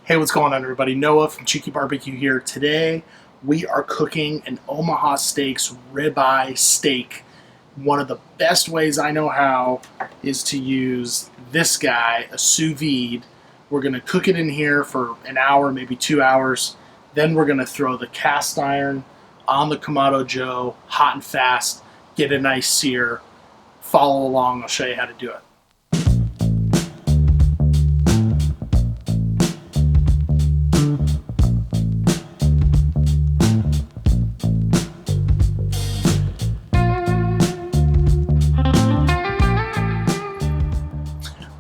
Hey, what's going on, everybody? Noah from Cheeky Barbecue here. Today, we are cooking an Omaha Steaks ribeye steak. One of the best ways I know how is to use this guy, a sous vide. We're going to cook it in here for an hour, maybe 2 hours. Then we're going to throw the cast iron on the Kamado Joe, hot and fast, get a nice sear. Follow along, I'll show you how to do it.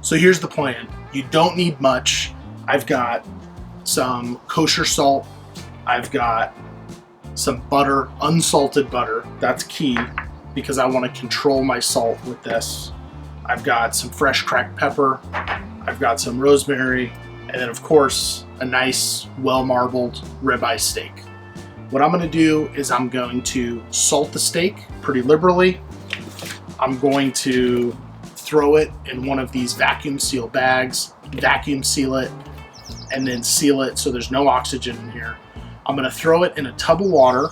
So here's the plan. You don't need much. I've got some kosher salt. I've got some butter, unsalted butter. That's key because I want to control my salt with this. I've got some fresh cracked pepper. I've got some rosemary. And then of course, a nice, well-marbled ribeye steak. What I'm going to do is I'm going to salt the steak pretty liberally. I'm going to throw it in one of these vacuum seal bags, vacuum seal it, and then seal it so there's no oxygen in here. I'm going to throw it in a tub of water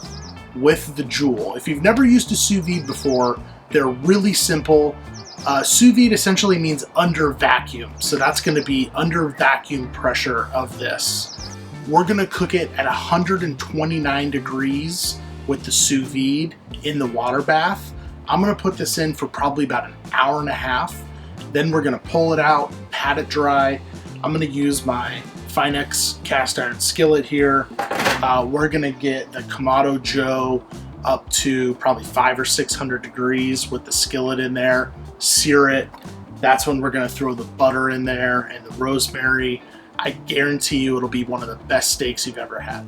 with the Joule. If you've never used a sous vide before, they're really simple. Sous vide essentially means under vacuum, so that's going to be under vacuum pressure of this. We're going to cook it at 129 degrees with the sous vide in the water bath. I'm going to put this in for probably about an hour and a half. Then we're going to pull it out, pat it dry. I'm going to use my FINEX cast iron skillet here. We're going to get the Kamado Joe up to probably 500 or 600 degrees with the skillet in there. Sear it. That's when we're going to throw the butter in there and the rosemary. I guarantee you it'll be one of the best steaks you've ever had.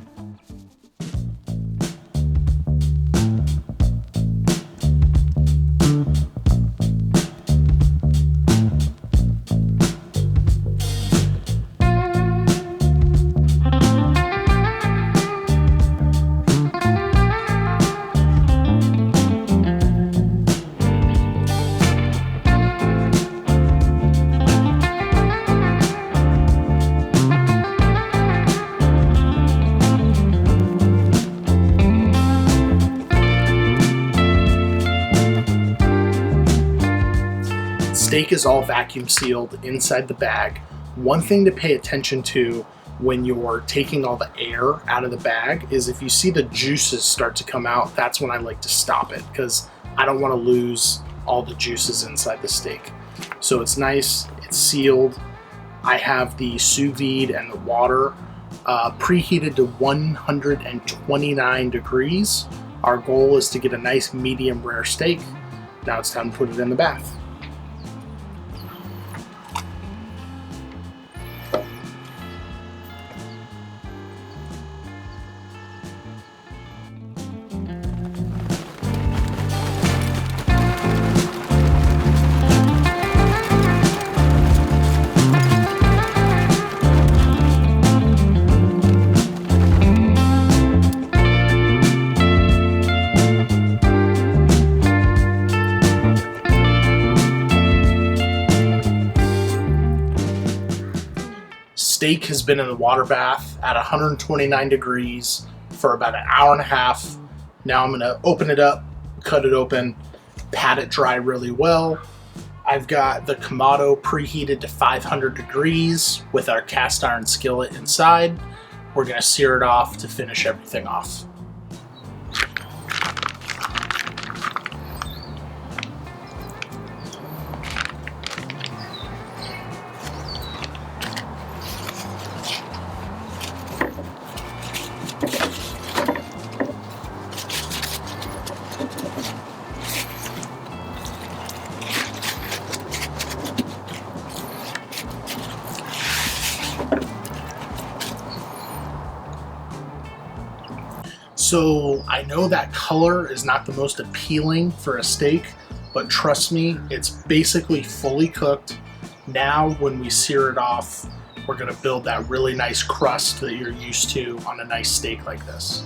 Steak is all vacuum sealed inside the bag. One thing to pay attention to when you're taking all the air out of the bag is if you see the juices start to come out, that's when I like to stop it because I don't want to lose all the juices inside the steak. So it's nice, it's sealed. I have the sous vide and the water preheated to 129 degrees. Our goal is to get a nice medium rare steak. Now it's time to put it in the bath. Steak has been in the water bath at 129 degrees for about an hour and a half. Now I'm going to open it up, cut it open, pat it dry really well. I've got the Kamado preheated to 500 degrees with our cast iron skillet inside. We're going to sear it off to finish everything off. So I know that color is not the most appealing for a steak, but trust me, it's basically fully cooked. Now when we sear it off, we're gonna build that really nice crust that you're used to on a nice steak like this.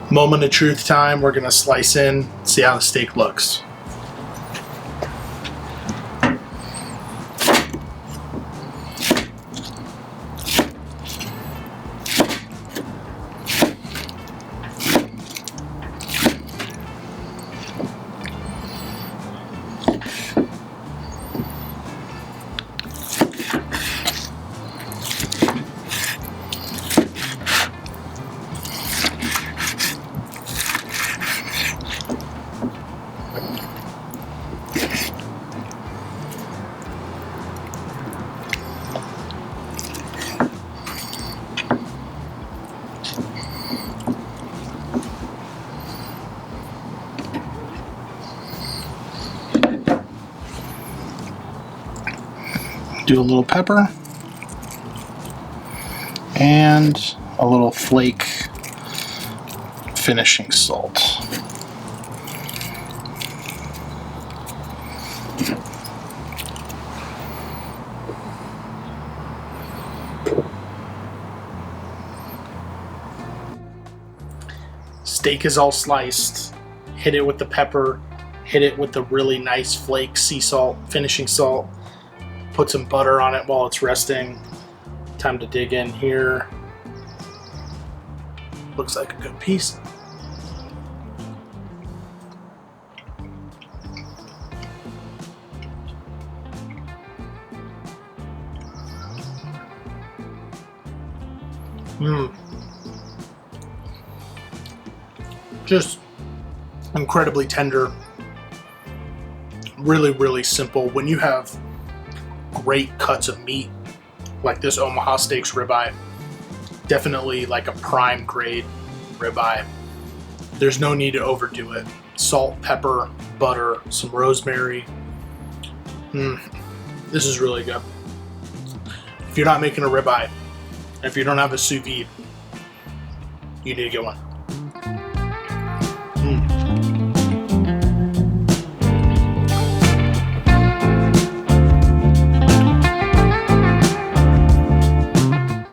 Moment of truth time. We're gonna slice in, see how the steak looks. Do a little pepper and a little flake finishing salt. Steak is all sliced. Hit it with the pepper, hit it with the really nice flake sea salt, finishing salt. Put some butter on it while it's resting. Time to dig in here. Looks like a good piece. Just incredibly tender. Really, really simple. When you have great cuts of meat like this Omaha Steaks ribeye, definitely like a prime grade ribeye, there's no need to overdo it. Salt, pepper, butter, some rosemary. This is really good. If you're not making a ribeye, if you don't have a sous vide, you need to get one.